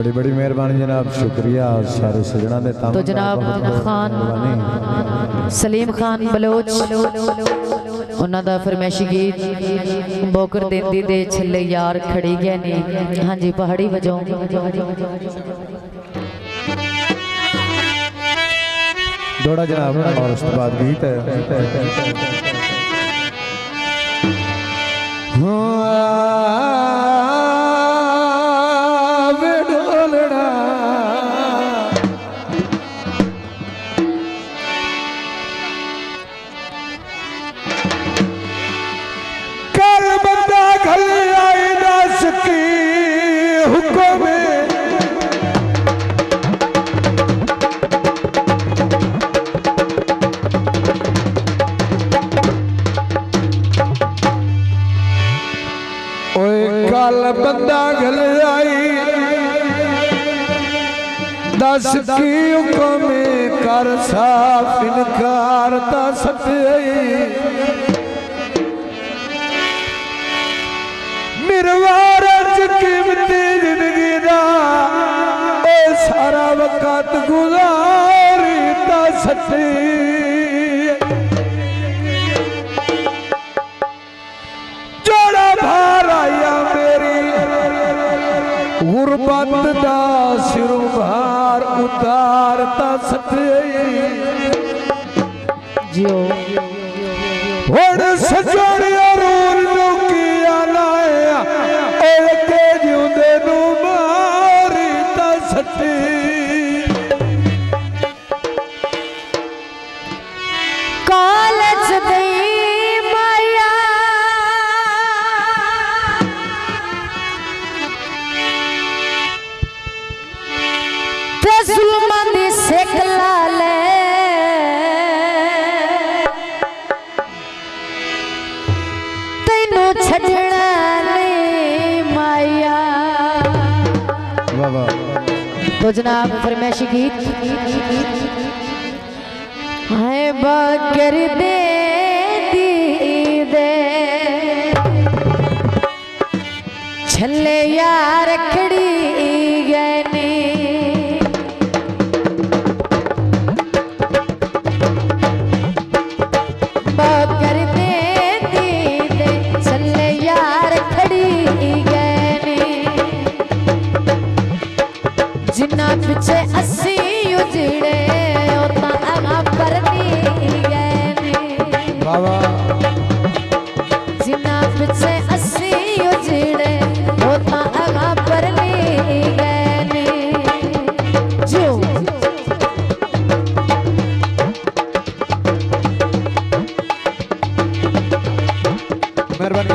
बड़ी बड़ी मेहरबानी जनाब, शुक्रिया सारे सजना ने। तो जनाब खान सलीम खान बलोच उन्हों का फरमैशी गीत बोकर देंदी दे छले यार खड़ी गए ने। हाँ जी, पहाड़ी वजों दौड़ा जनाब और उसके बाद गीत है। बंदा गल आई दस की हुक्म कर साफ इनकार ता निर्वार कीमती जिंदगी दा सारा वक्त गुजारी ता सच्ची गुरबत दा सिर भार उतारता जियो हुण सजणिया रूल किया लाया के जिउंदे नू मारीता सच्ची कालच दे तो जनाब फरमैशी गीत है बकर दे छले यार खड़ी गए ने बकर दे छले यार खड़ी गए ने जिन्ना पिछे अस्सी उजड़े उतना आगा परनी गए ने जिन्ना पिछे अस्सी उजड़े उतना आगा परनी गए ने जो मेहरबानी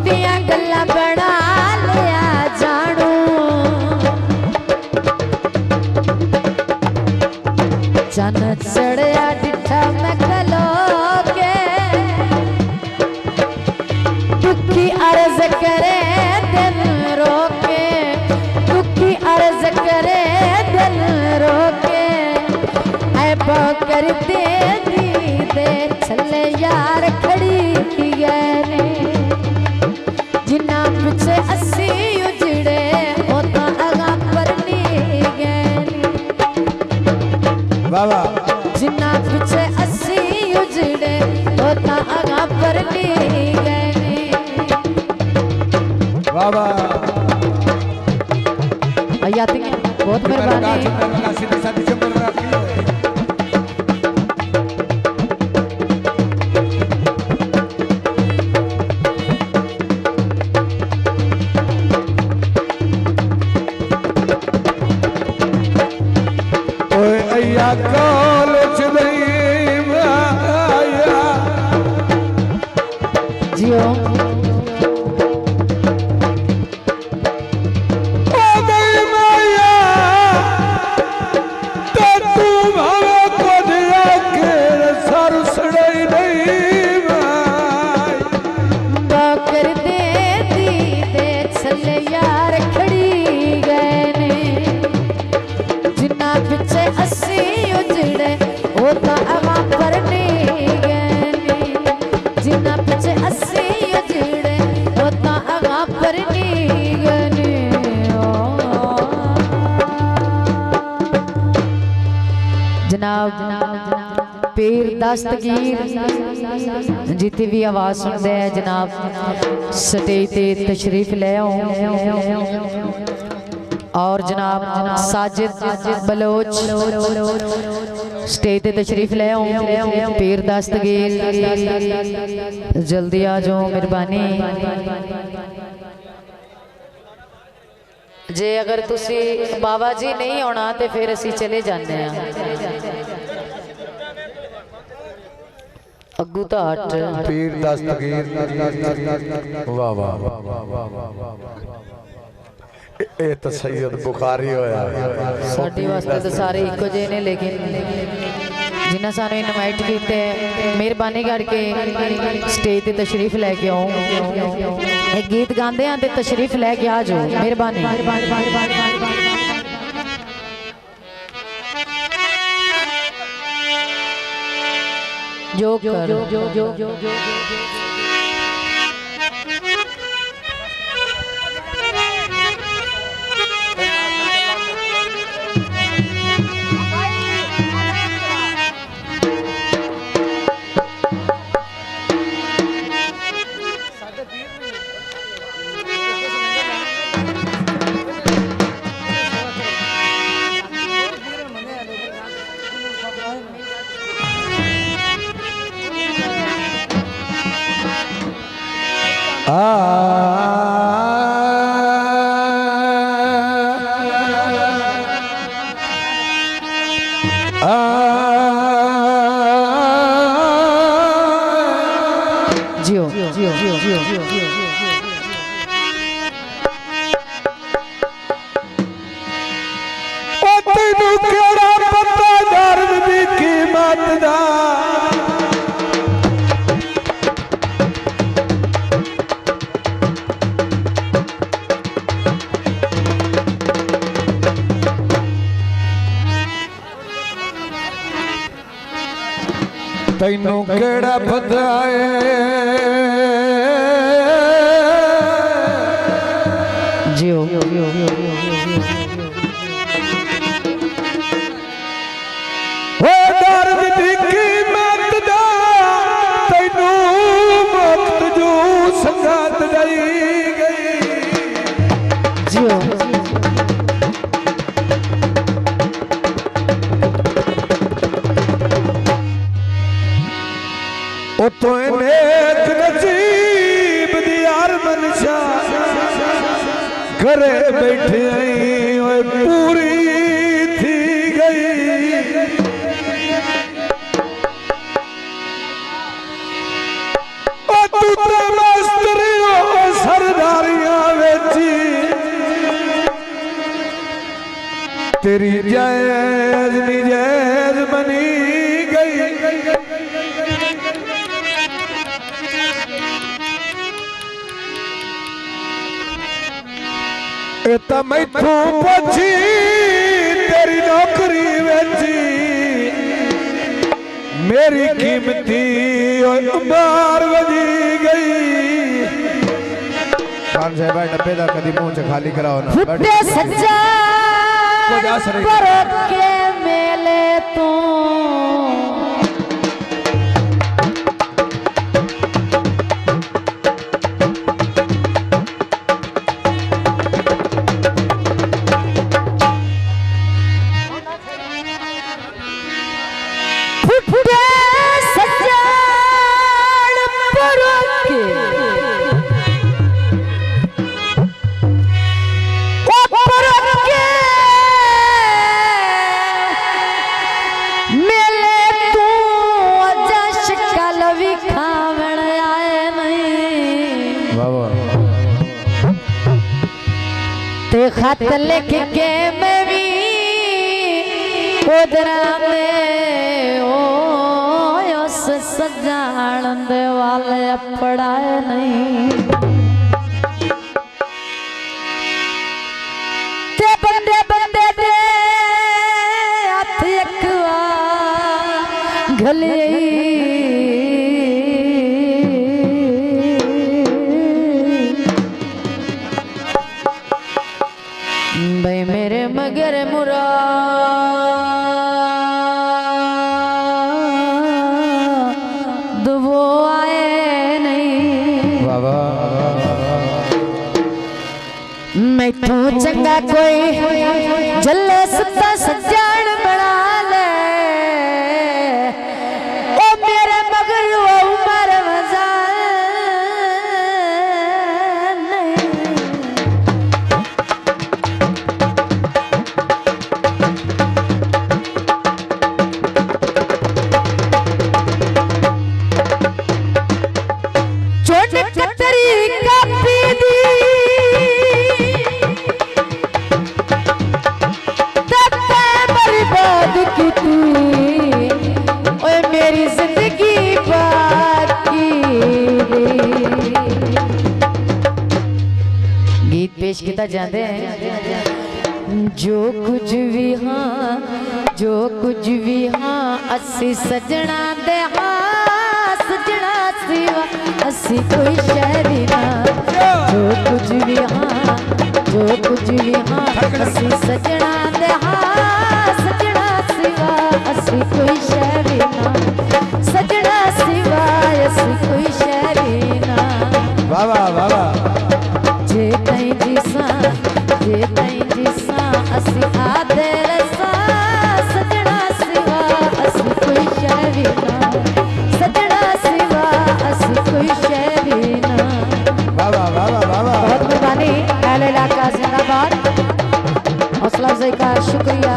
दिया गल्ला बना लिया जानू चन चढ़िया डिठा मैं कलो के दुखी अर्ज करे दिल रोके दुखी अर्ज करे दिल रोके ऐ कर दे दे छले यार खड़ी गए जिन्ना पीछे अस्सी उजड़े होता अगा पर नी गए बाबा जिन्ना पीछे अस्सी उजड़े होता अगा पर नी गए बाबा आयाती बहुत मेहरबानी जियो जनाब पीर दस्तगीर जितनी भी आवाज सुनते हैं जनाब स्टेज ते तशरीफ ले आओ और जनाब साजिद बलोच स्टेज ते तशरीफ ले आओ पीर दस्तगीर जल्दी आ जाओ मेहरबानी जे अगर तुसी बाबा जी नहीं आना तो फिर असी चले जाने अग्गू तो हट पीर दस्तगीर वाह वाह ये तो सैयद बुखारी होया साडी वास्ते तो सारे इको जे ने लेकिन जिन्हें सानू इनवाइट किए मेहरबानी करके स्टेज ते तशरीफ लैके आओ एक गीत गाते हैं तो तशरीफ लैके आ जाओ मेहरबानी जो तैनू केड़ा बधाए जियो ओ दर्द दी कीमत दा तैनू वक्त जो संगत दई गई जियो तो नेक नसीब दी यार मनशा घरे बैठे आई पूरी थी गई तू तो मास्टर सरदारियां वेची तेरी जायज निजायज बनी गई इतना मैथू पछी तेरी नौकरी वेची मेरी कीमती उम्र वजी गई खान साहब डब्बे दा कदी मुंह च खाली कराओ ना फुटे सच्चा पर के मेले तू ते खत लिख के मैं भी उधरा में ओ उस सजान दे वाले पढ़ाए नहीं ते बंदे बंदे दे हथ अखवा गले भाई मेरे मगर मुराद वो आए नहीं मैं तो चंगा कोई जल्ले सत्ता सजान बना ले ओ मेरे मगर वो उमर मजा मेरी जिंदगी बाकी गीत पेश किया जाते हैं जो कुछ भी हाँ अस्सी सजना दे हाँ सजना सिवा अस्सी कोई शहरी ना जो कुछ भी हाँ अस्सी सजना दे हाँ सजना सिवा अस्सी कोई शहरी ना सजना सिवा अस्सी कोई शहरी ना वाह वाह जे तई जिसा अस्सी आदे रसा सजना सिवा अस्सी कोई शहरी ना सजना सिवा अस्सी कोई शहरी ना वाह वाह बहुत मेहरबानी अहले इलाका जिंदाबाद हौसला अफजाई का शुक्रिया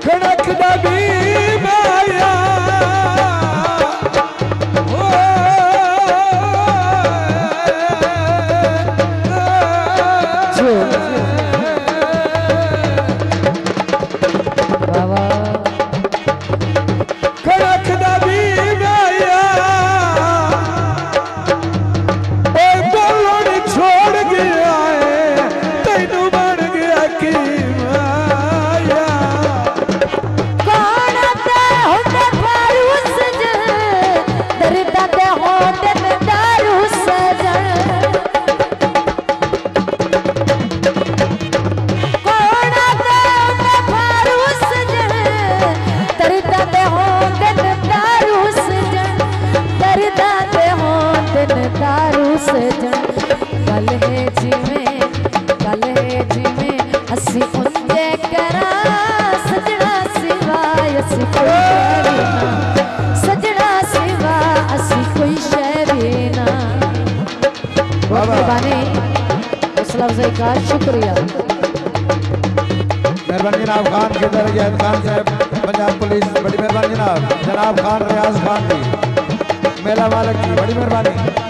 मेहरबानी का शुक्रिया। मेहरबानी जनाब खान के दर जैद खान साहब पंजाब पुलिस बड़ी मेहरबानी जनाब जनाब खान रियाज खान की मेला मालिक की बड़ी मेहरबानी।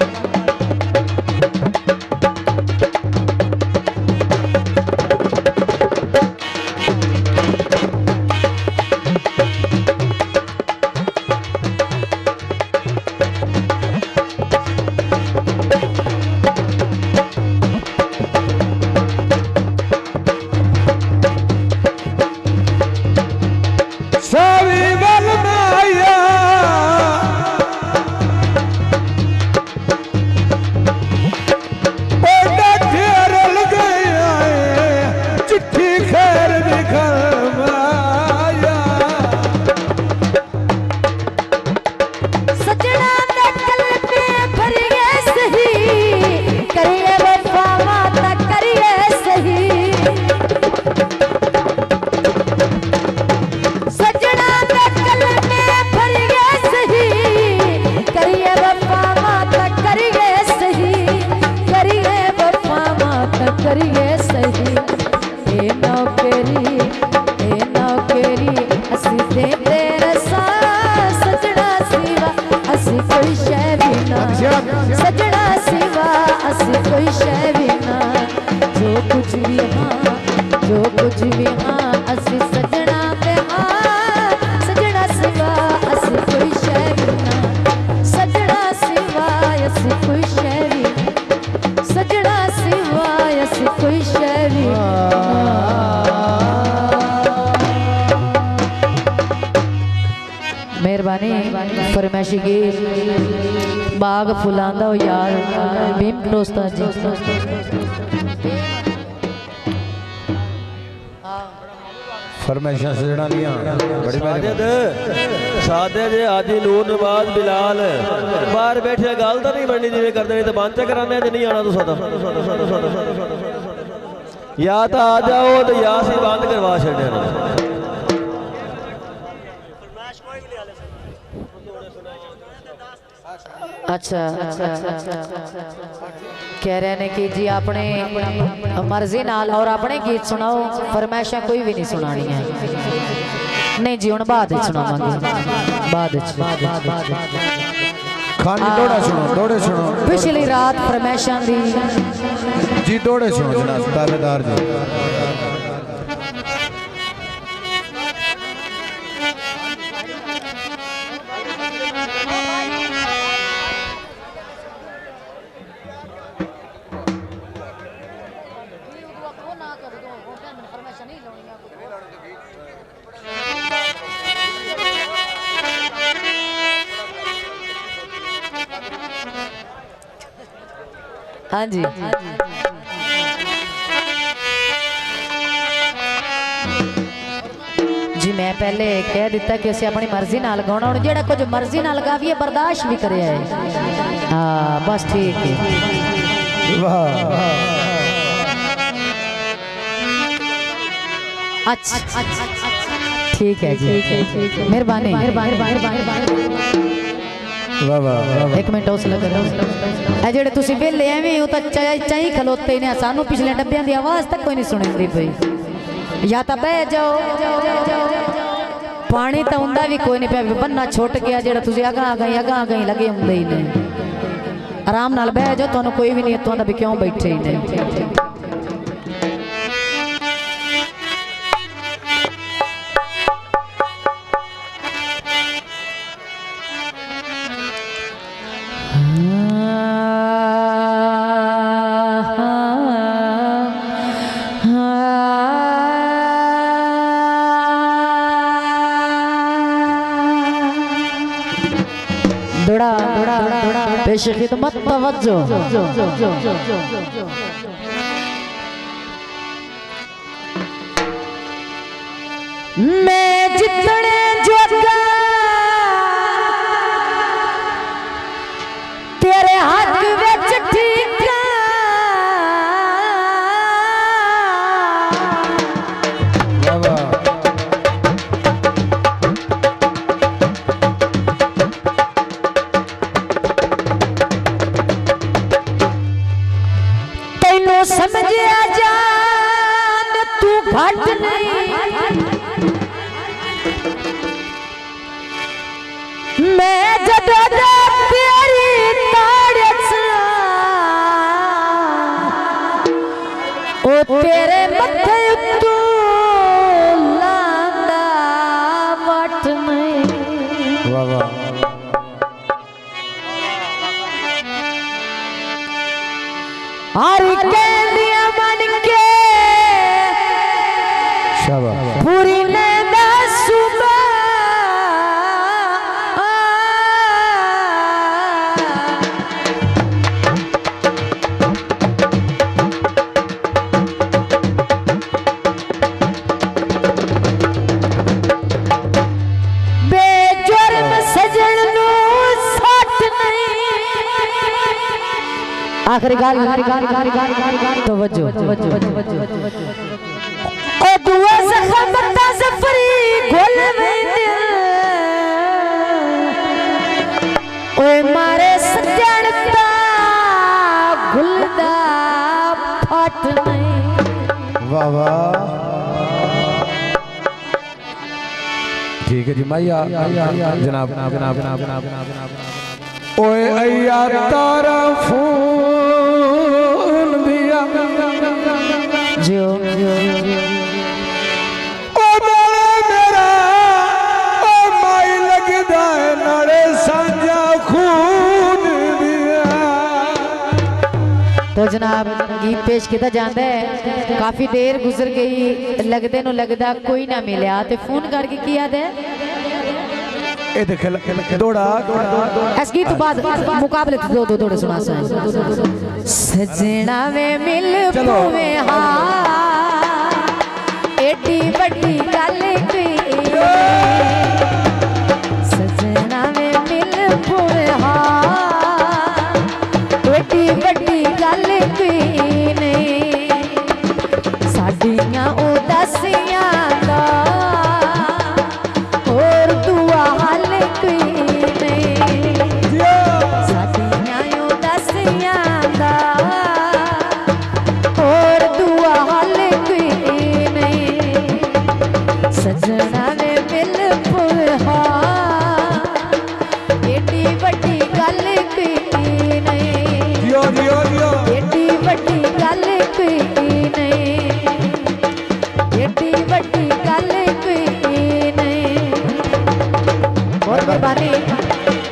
सजना सिवा असी कोई शय भी ना जो कुछ भी हाँ असी सजना ते हाँ सजना सिवा असी कोई शय भी ना सजना सिवा असी कोई शय भी सजना सिवा असी कोई शय भी मेहरबानी फरमाइशी की बाग फुलांदा यार भीम दोस्ता जी फरमाइशां सजना दियां बड़ी सादे जे आदि नूर नवाज बिलाल बाहर बैठे गल तो नहीं बननी जिवें करदे नहीं तो बंद ते कराने जे नहीं आना तो सादा या तो आ जाओ तो या सी बंद करवा छड़े अच्छा कह रहे हैं कि जी अपने मर्जी नाल और अपने गीत सुनाओ फरमाइशा कोई भी नहीं सुनानी है नहीं जी हुण बाद सुनावांगे बाद खान दौड़े सुनो पिछली रात फरमाइशा दी जी दौड़े सुनो जनाब ताबेदार जी हाँ जी जी मैं पहले कह दिता कि असी अपनी मर्जी नाल गाना हुण जेड़ा कुछ मर्जी नाल गावीए बर्दाश्त भी करे है हाँ बस ठीक है अच्छा ठीक है जी मेहरबानी एक मिनट हौसला करो जेड़े तुसी वेले एवें हो तो चाई खलोते ने सानू पिछले डब्बियां दी आवाज तक कोई नहीं सुनिंदी पई या तो बह जाओ पानी तो उंदा भी कोई नहीं पे बन्ना छुट गया जेड़ा तुसी अगा गई लगे हुंदे ही नहीं आराम नाल बह जाओ तुहानू कोई भी नहीं इत्थों दा भी क्यों बैठे ही नहीं पेश खिदमत तवज्जो मैं जितने जोगा तेरे हक विच ठीक समझ आ जान तू घट नहीं दादा तेरी ताड़च ओ तेरे मथे तू लांदा वट नहीं वाह वाह हर कहलिया मन के शाबाश पूरी नैना सुबह बेजुर्म सजन नू सट नहीं आखिरी गाल तवज्जो ओ दुआ जख्म तज़फरी गोल में दिल ओए मारे सजणता गुलदा फट नहीं वाह वाह ठीक है जी माइया जनाब ओए अय्या तारा फोन दिया जो ओ मेरा ओ माई लगदा है नाले सांझा खून दिया। तो जनाब गीत पेश किया जाता है काफी देर गुजर गई लगदे नु लगदा कोई ना मिलया ते फोन करके किया दे ए देख दौड़ा इस गीत तो बाद मुकाबले दो दौड़े सुना सा सजना में मिल पोवे हा एडी बड़ी गल कोई सजना में मिल पोवे हा एडी बड़ी गल कोई नहीं साडियां उदासियां दा और दुआ हाल कोई नहीं साडियां उदासियां दा और दुआ हाल कोई नहीं सजना ने मिल पुहा एडी बड़ी गल कोई नहीं जियो जियो जियो एडी बड़ी गल कोई नहीं एडी बड़ी गल कोई नहीं बहुत मेहरबानी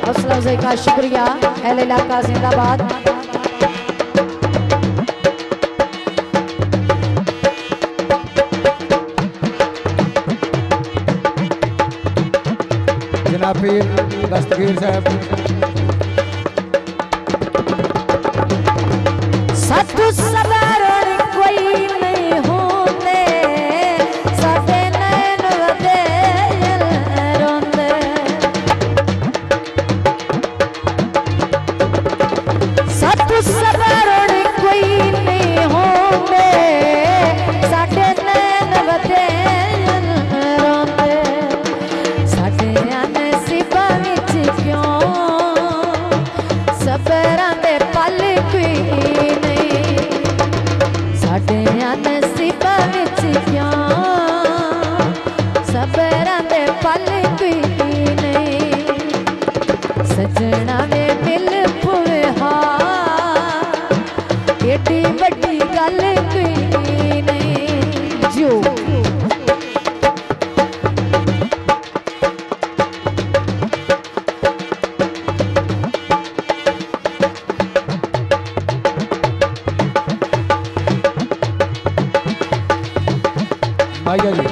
हौसला अफजाई का शुक्रिया अहले इलाका जिंदाबाद जनाब पीर दस्तगीर साहब सतु सवारण कोई नहीं होंदे साडे नैन वदे रोंदे सतु सवारण कोई नहीं होंदे साडे नैन वदे रोंदे साडे नसीबां विच क्यों सबरां दे पल कोई नहीं साडे नसीबां विच क्यों सबरां दे पल कोई नहीं सजना में मिल पुवे हा एडी बड़ी गल कोई नहीं जो माइया जी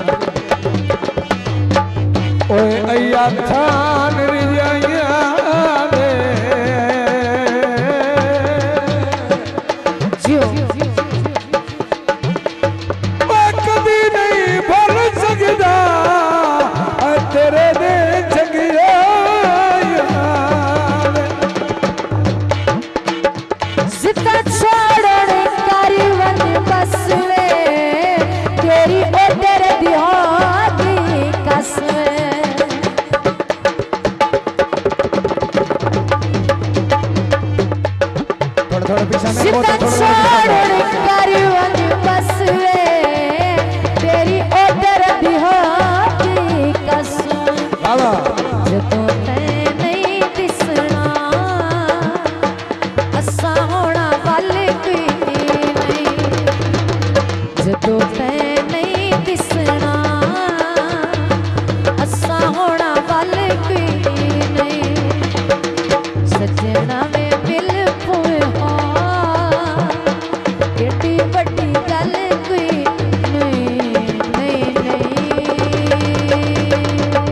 ओए अय्या थान